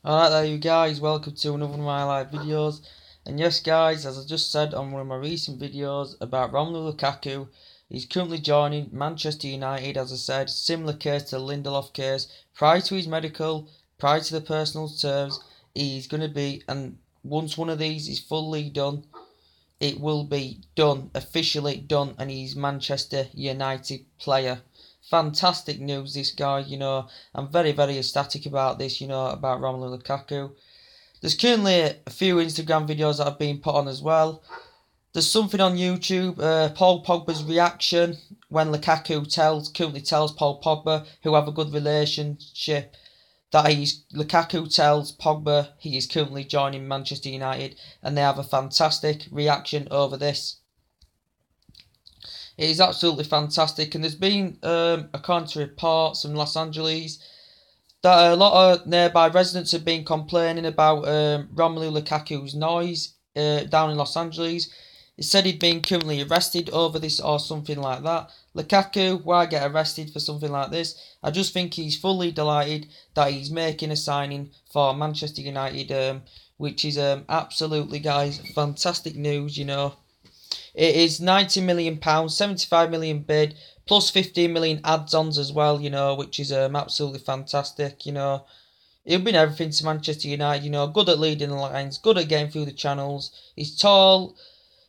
Alright there you guys, welcome to another one of my live videos. And yes guys, as I just said on one of my recent videos about Romelu Lukaku, he's currently joining Manchester United, as I said, similar case to the Lindelof case. Prior to his medical, prior to the personal terms, he's going to be, and once one of these is fully done, it will be done, officially done, and he's Manchester United player. Fantastic news, this guy, I'm very, very ecstatic about this, about Romelu Lukaku. There's currently a few Instagram videos that have been put on as well. There's something on YouTube, Paul Pogba's reaction when Lukaku currently tells Paul Pogba, who have a good relationship, that Lukaku tells Pogba he is currently joining Manchester United, and they have a fantastic reaction over this. It is absolutely fantastic, and there's been a counter reports from Los Angeles that a lot of nearby residents have been complaining about Romelu Lukaku's noise down in Los Angeles. It said he'd been currently arrested over this or something like that. Lukaku, why get arrested for something like this? I just think he's fully delighted that he's making a signing for Manchester United, which is absolutely, guys, fantastic news, It is £90 million, 75 million bid, plus 15 million add-ons as well, which is absolutely fantastic, He'll bring everything to Manchester United, good at leading the lines, good at getting through the channels. He's tall,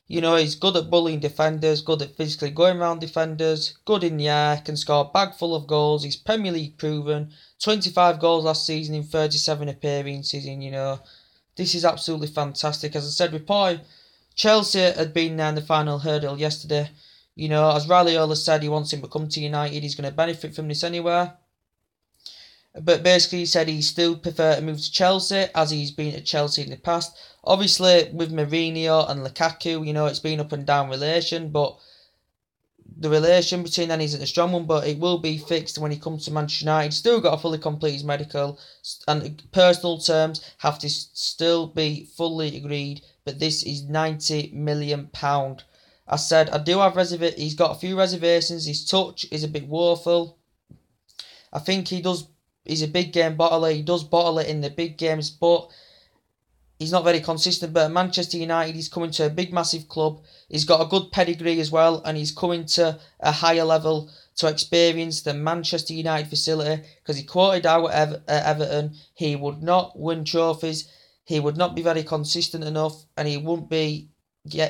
he's good at bullying defenders, good at physically going around defenders, good in the air, can score a bag full of goals. He's Premier League proven, 25 goals last season in 37 appearances, and, this is absolutely fantastic. As I said, reported Chelsea had been there in the final hurdle yesterday. As Raiola said, he wants him to come to United. He's going to benefit from this anywhere. But basically, he said he still prefer to move to Chelsea, as he's been at Chelsea in the past. Obviously, with Mourinho and Lukaku, it's been up and down relation, but the relation between them isn't a strong one, but it will be fixed when he comes to Manchester United. Still got to fully complete his medical, and personal terms have to still be fully agreed. But this is £90 million. I said I do have he's got a few reservations. His touch is a bit woeful. I think he's a big game bottler. He does bottle it in the big games, but he's not very consistent. But at Manchester United, he's coming to a big, massive club. He's got a good pedigree as well, and he's coming to a higher level to experience the Manchester United facility, because he quoted out at Everton he would not win trophies, he would not be very consistent enough, and he wouldn't be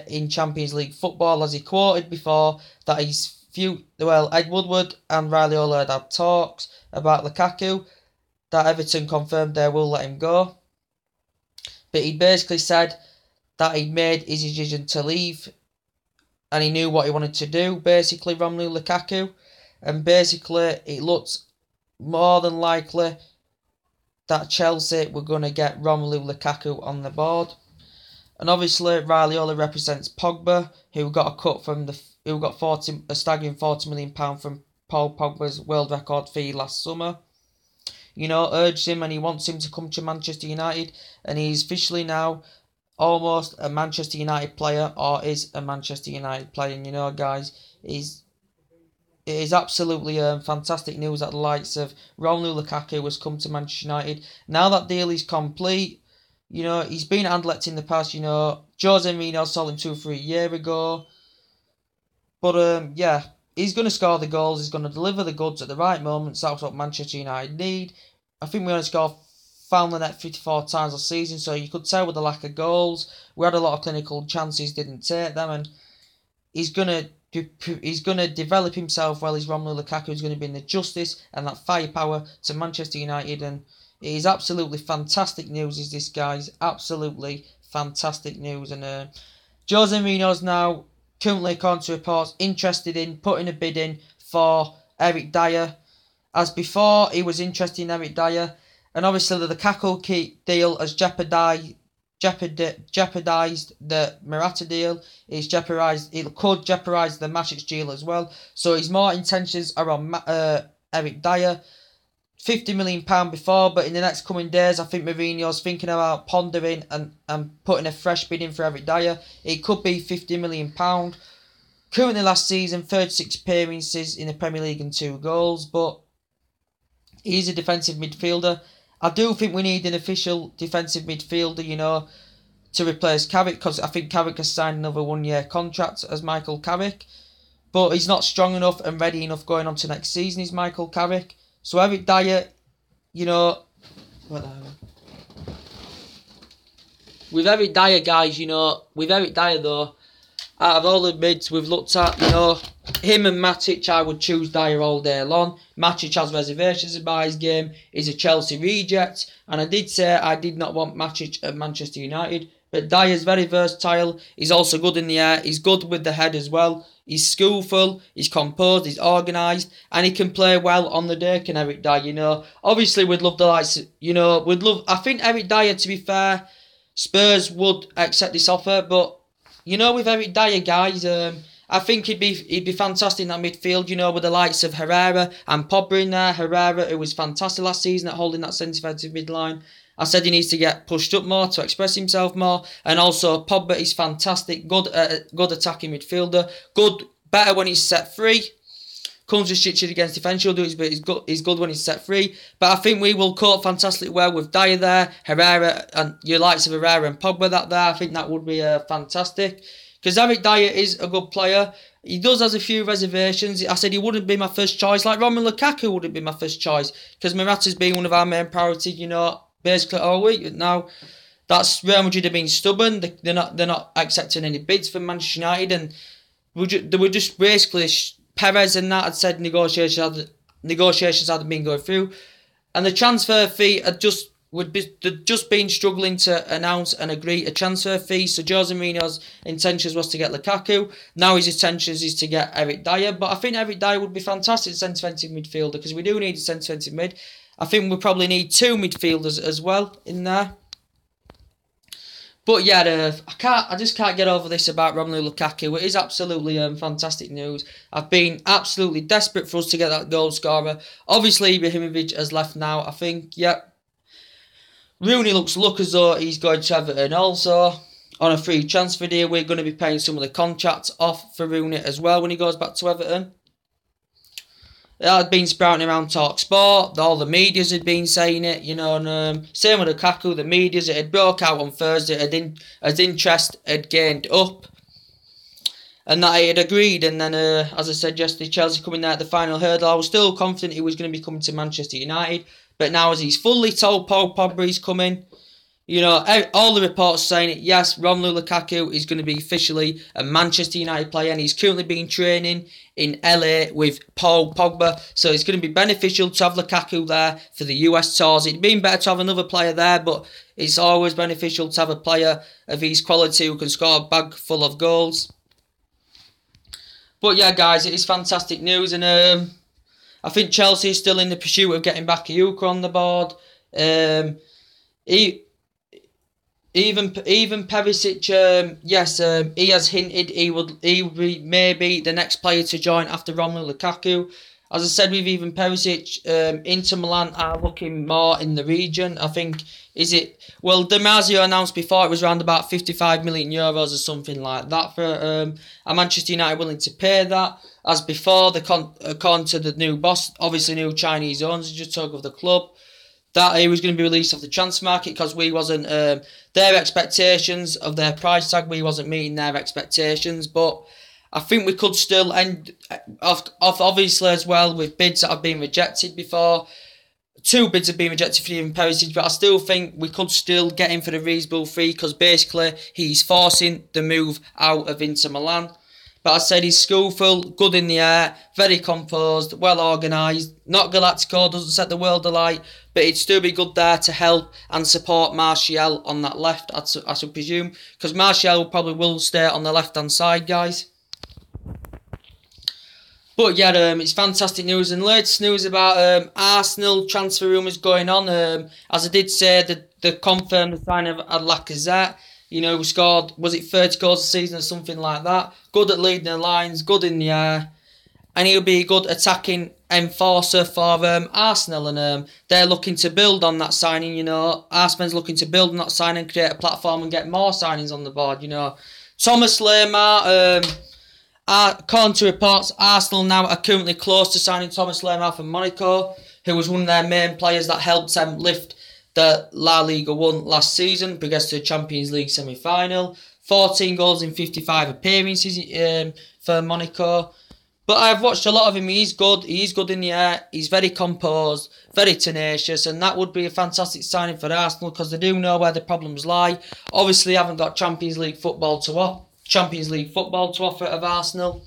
in Champions League football, as he quoted before that Ed Woodward and Raiola had talks about Lukaku, that Everton confirmed they will let him go. But he basically said that he'd made his decision to leave, and he knew what he wanted to do, basically, Romelu Lukaku. And basically, it looked more than likely that Chelsea were going to get Romelu Lukaku on the board. And obviously, Raiola represents Pogba, who got a staggering £40 million from Paul Pogba's world record fee last summer. Urged him, and he wants him to come to Manchester United, and he's officially now almost a Manchester United player, or is a Manchester United player. And guys, it is absolutely fantastic news that the likes of Romelu Lukaku has come to Manchester United. Now that deal is complete, he's been at Anderlecht in the past. Jose Mourinho sold him 2 or 3 years ago, but yeah. He's going to score the goals. He's going to deliver the goods at the right moments. That's what Manchester United need. I think we only found the net 54 times last season, so you could tell with the lack of goals. We had a lot of clinical chances, didn't take them, and he's going to develop himself well. He's Romelu Lukaku. He's going to bring the justice and that firepower to Manchester United, and it is absolutely fantastic news. Is this, guys? Absolutely fantastic news, and Jose Mourinho's now currently, according to reports, interested in putting a bid in for Eric Dyer. As before, he was interested in Eric Dyer, and obviously the Lukaku deal has jeopardised the Morata deal. It could jeopardise the Matic deal as well. So his more intentions are on Eric Dyer. £50 million before, but in the next coming days, I think Mourinho's thinking about pondering and putting a fresh bid in for Eric Dyer. It could be £50 million. Currently last season, 36 appearances in the Premier League and 2 goals, but he's a defensive midfielder. I do think we need an official defensive midfielder, you know, to replace Carrick, because I think Carrick has signed another 1-year contract as Michael Carrick. But he's not strong enough and ready enough going on to next season, is Michael Carrick. So Eric Dyer, you know, with Eric Dyer, guys, you know, with Eric Dyer though, out of all the mids we've looked at, you know, him and Matic, I would choose Dyer all day long. Matic has reservations about his game. He's a Chelsea reject. And I did say I did not want Matic at Manchester United. But Dyer's very versatile. He's also good in the air. He's good with the head as well. He's skillful. He's composed. He's organised. And he can play well on the day, can Eric Dyer, you know. Obviously, we'd love the likes, you know, I think Eric Dyer, to be fair, Spurs would accept this offer. But, you know, with Eric Dyer, guys, I think he'd be fantastic in that midfield, you know, with the likes of Herrera and Pogba in there. Herrera, who was fantastic last season at holding that centre-defensive midline. I said he needs to get pushed up more to express himself more. And also, Pogba is fantastic, good attacking midfielder. Better when he's set free. Comes with stitches against defence, he'll do his bit. He's good when he's set free. But I think we will cope fantastically well with Dyer there, Herrera, and your likes of Herrera and Pogba there. I think that would be fantastic. Because Eric Dyer is a good player. He does have a few reservations. I said he wouldn't be my first choice. Like Romelu Lukaku wouldn't be my first choice. Because Morata's been one of our main priorities, you know, basically all week. Now, that's Real Madrid have been stubborn. They're not accepting any bids from Manchester United. And they were just basically... Perez and that had said negotiations hadn't been going through. And the transfer fee they'd just been struggling to announce and agree a transfer fee. So Jose Mourinho's intentions was to get Lukaku. Now his intentions is to get Eric Dyer. But I think Eric Dyer would be fantastic centre-defensive midfielder, because we do need a centre-defensive mid. I think we probably need 2 midfielders as well in there. But yeah, I just can't get over this about Romelu Lukaku. It is absolutely fantastic news. I've been absolutely desperate for us to get that goal scorer. Obviously, Ibrahimovic has left now. I think, yep. Rooney looks as though he's going to Everton also. On a free transfer deal, we're going to be paying some of the contracts off for Rooney as well when he goes back to Everton. That had been sprouting around TalkSport. All the medias had been saying it, you know. And same with Lukaku, the medias, it had broke out on Thursday as interest had gained up. And that he had agreed. And then, as I said yesterday, Chelsea coming there at the final hurdle. I was still confident he was going to be coming to Manchester United. But now, as he's fully told Paul Pogba he's coming, you know, all the reports saying it, yes, Romelu Lukaku is going to be officially a Manchester United player, and he's currently been training in LA with Paul Pogba, so it's going to be beneficial to have Lukaku there for the US tours. It'd been better to have another player there, but it's always beneficial to have a player of his quality who can score a bag full of goals. But yeah, guys, it is fantastic news, and I think Chelsea is still in the pursuit of getting Bakayuka on the board. Even Perisic, yes, he has hinted he would be maybe the next player to join after Romelu Lukaku. As I said, with even Perisic, Inter Milan are looking more in the region. I think, Di Marzio announced before it was around about 55 million euros or something like that for a Manchester United willing to pay that. As before, according to the new boss, obviously new Chinese owners, just talk of the club, that he was going to be released off the transfer market because we wasn't, their expectations of their price tag, we wasn't meeting their expectations. But I think we could still end off obviously as well with bids that have been rejected before. 2 bids have been rejected for even Perisic, but I still think we could still get him for the reasonable fee because basically he's forcing the move out of Inter Milan. But I said he's skillful, good in the air, very composed, well organised, not Galactico, doesn't set the world alight, but he'd still be good there to help and support Martial on that left, I should presume, because Martial probably will stay on the left-hand side, guys. But yeah, it's fantastic news, and latest news about Arsenal transfer rumours going on. As I did say, they confirmed the signing of Lacazette. You know, we scored, was it 30 goals a season or something like that? Good at leading the lines, good in the air. And he'll be a good attacking enforcer for Arsenal. And they're looking to build on that signing, you know. Arsenal's looking to build on that signing, create a platform and get more signings on the board, you know. Thomas Lemar, according to reports, Arsenal now are currently close to signing Thomas Lemar from Monaco, who was one of their main players that helped them lift that La Liga won last season, progressed to the Champions League semi-final. 14 goals in 55 appearances for Monaco. But I've watched a lot of him. He's good. He's good in the air. He's very composed, very tenacious, and that would be a fantastic signing for Arsenal because they do know where the problems lie. Obviously, haven't got Champions League football to offer of Arsenal.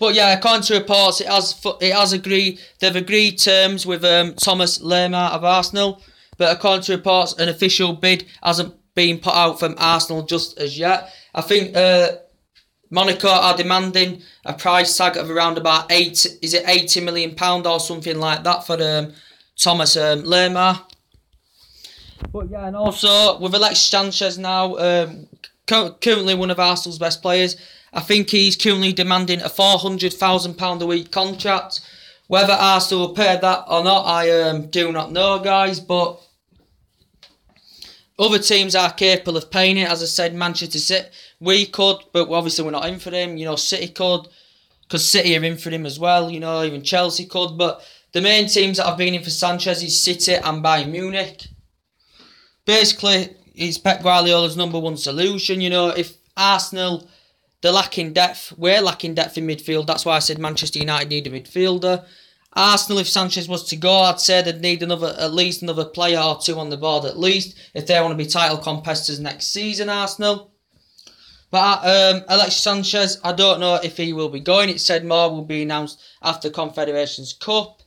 But yeah, according to reports, they've agreed terms with Thomas Lemar of Arsenal. But according to reports, an official bid hasn't been put out from Arsenal just as yet. I think Monaco are demanding a price tag of around about £80 million or something like that for Thomas Lemar. But yeah, and also with Alexis Sanchez now, currently one of Arsenal's best players, I think he's currently demanding a £400,000 a week contract. Whether Arsenal will pay that or not, I do not know, guys. But other teams are capable of paying it. As I said, Manchester City, we could, but obviously we're not in for him. You know, City could, because City are in for him as well. You know, even Chelsea could. But the main teams that have been in for Sanchez is City and Bayern Munich. Basically, he's Pep Guardiola's number one solution. You know, if Arsenal, they're lacking depth. We're lacking depth in midfield. That's why I said Manchester United need a midfielder. Arsenal, if Sanchez was to go, I'd say they'd need at least another player or two on the board at least if they want to be title competitors next season, Arsenal. But Alexis Sanchez, I don't know if he will be going. It said more will be announced after Confederations Cup.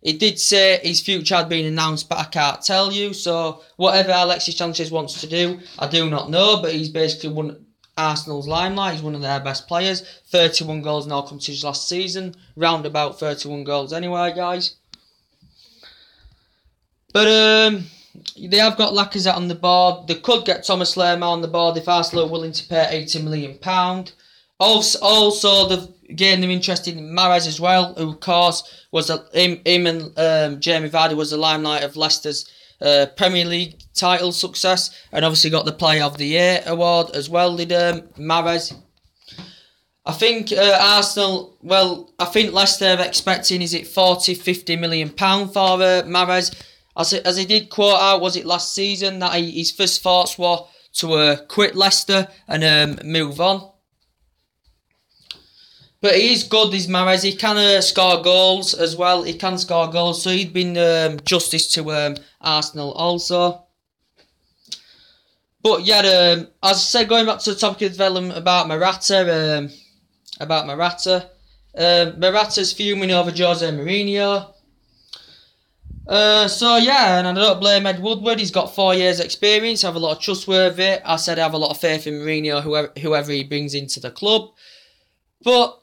It did say his future had been announced, but I can't tell you. So whatever Alexis Sanchez wants to do, I do not know. But he's basically won Arsenal's limelight. He's one of their best players. 31 goals in all competitions last season. Round about 31 goals anyway, guys. But they have got Lacazette on the board. They could get Thomas Lemar on the board if Arsenal are willing to pay £80 million. Also, they've gained them interested in Mahrez as well, who of course was him and Jamie Vardy was the limelight of Leicester's Premier League title success, and obviously got the Player of the Year award as well, did Mahrez. I think Arsenal, I think Leicester are expecting, is it £40-50 million for Mahrez. As he did quote out, was it last season, that his first thoughts were to quit Leicester and move on. But he is good, this Mahrez. He can score goals as well. He can score goals. So he'd been justice to Arsenal also. But yeah, as I said, going back to the topic of development about Morata. Morata's fuming over Jose Mourinho. So yeah, and I don't blame Ed Woodward. He's got 4 years experience. I have a lot of trustworthy. I said I have a lot of faith in Mourinho, whoever he brings into the club. But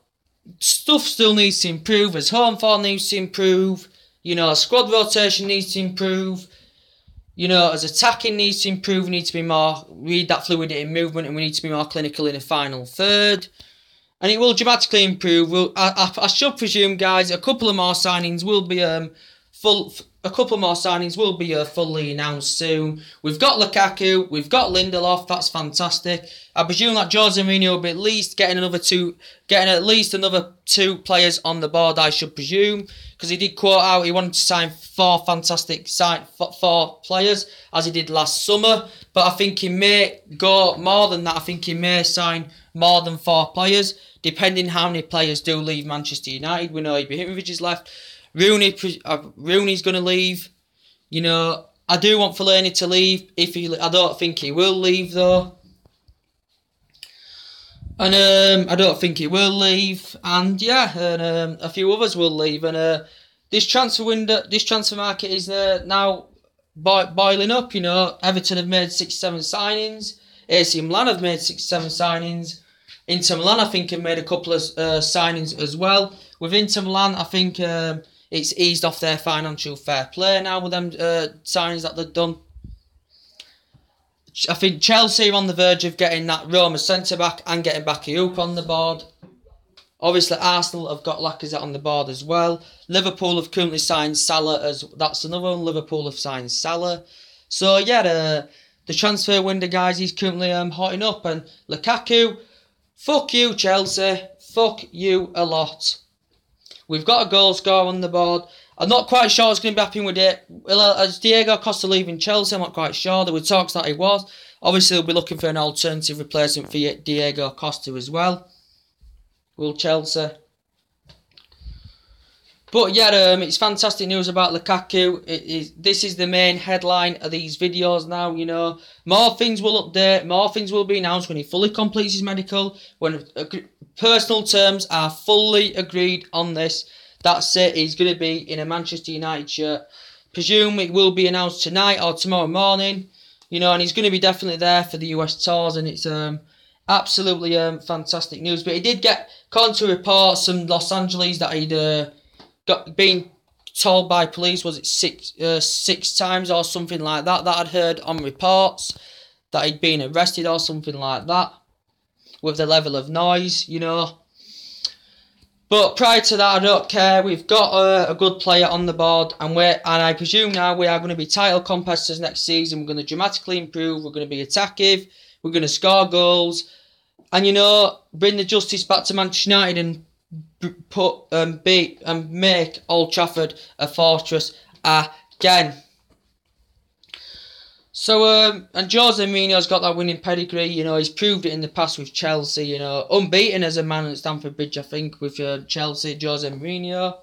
stuff still needs to improve, as home form needs to improve, you know, squad rotation needs to improve, you know, as attacking needs to improve, we need to be more, read that fluidity in movement, and we need to be more clinical in the final third. And it will dramatically improve. I should presume, guys, a couple of more signings will be fully announced soon. We've got Lukaku, we've got Lindelof, that's fantastic. I presume that Jose Mourinho will be at least getting at least another two players on the board, I should presume. Because he did quote out he wanted to sign four players, as he did last summer. But I think he may go more than that. I think he may sign more than 4 players, depending how many players do leave Manchester United. We know Ibrahimovic is left. Rooney's going to leave. You know, I do want Fellaini to leave. I don't think he will leave though. And I don't think he will leave. And yeah, and a few others will leave. And this transfer market is now boiling up. You know, Everton have made 6-7 signings. AC Milan have made 6-7 signings. Inter Milan, I think, have made a couple of signings as well. With Inter Milan, I think it's eased off their financial fair play now with them signings that they've done. I think Chelsea are on the verge of getting that Roma centre-back and getting Bakayoko on the board. Obviously, Arsenal have got Lacazette on the board as well. Liverpool have currently signed Salah, that's another one. Liverpool have signed Salah. So, yeah, the transfer window, guys, is currently hotting up. And Lukaku, fuck you, Chelsea. Fuck you a lot. We've got a goal scorer on the board. I'm not quite sure what's going to be happening with it. Well, as Diego Costa leaving Chelsea, I'm not quite sure. There were talks that he was. Obviously, they'll be looking for an alternative replacement for Diego Costa as well. Will Chelsea? But yeah, it's fantastic news about Lukaku. This is the main headline of these videos now, you know. More things will update, more things will be announced when he fully completes his medical, when personal terms are fully agreed on this. That's it, he's going to be in a Manchester United shirt. Presume it will be announced tonight or tomorrow morning, you know, and he's going to be definitely there for the US tours, and it's absolutely fantastic news. But he did get, according to reports from Los Angeles, that he'd been told by police, was it six times or something like that, that I'd heard on reports, that he'd been arrested or something like that, with the level of noise, you know. But prior to that, I don't care. We've got a good player on the board, and I presume now we are going to be title competitors next season. We're going to dramatically improve. We're going to be attacking. We're going to score goals, and you know, bring the justice back to Manchester United and beat and make Old Trafford a fortress again. So and Jose Mourinho's got that winning pedigree, you know. He's proved it in the past with Chelsea, you know, unbeaten as a man at Stamford Bridge, I think, with Chelsea, Jose Mourinho.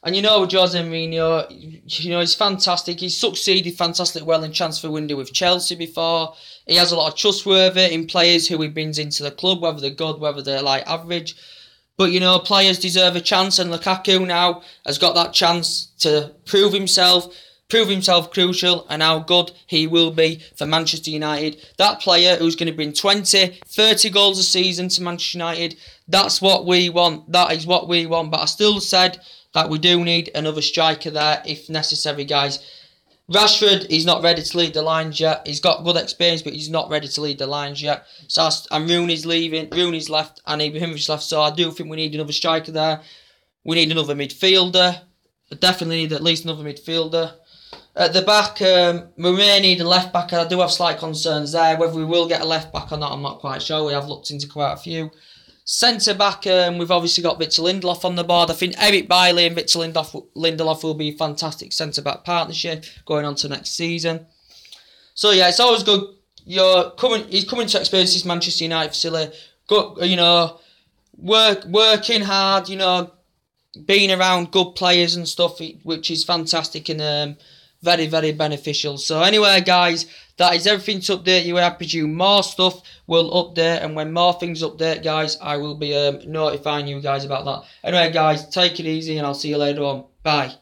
And you know, Jose Mourinho, you know, he's fantastic. He's succeeded fantastically well in transfer window with Chelsea before. He has a lot of trustworthy in players who he brings into the club, whether they're good, whether they're like average. But, you know, players deserve a chance, and Lukaku now has got that chance to prove himself crucial, and how good he will be for Manchester United. That player who's going to bring 20, 30 goals a season to Manchester United, that's what we want. That is what we want. But I still said that we do need another striker there if necessary, guys. Rashford, he's not ready to lead the lines yet. He's got good experience, but he's not ready to lead the lines yet. So, and Rooney's leaving. Rooney's left, and Ibrahimovic's left. So I do think we need another striker there. We need another midfielder. I definitely need at least another midfielder. At the back, we may need a left back. I do have slight concerns there. Whether we will get a left back or not, I'm not quite sure. We have looked into quite a few. Centre back, we've obviously got Victor Lindelof on the board. I think Eric Bailly and Victor Lindelof will be a fantastic centre back partnership going on to next season. So yeah, it's always good. He's coming to experience this Manchester United facility. Good, you know, working hard. You know, being around good players and stuff, which is fantastic and very, very beneficial. So anyway, guys, that is everything to update you. I presume more stuff will update, and when more things update, guys, I will be notifying you guys about that. Anyway, guys, take it easy, and I'll see you later on. Bye.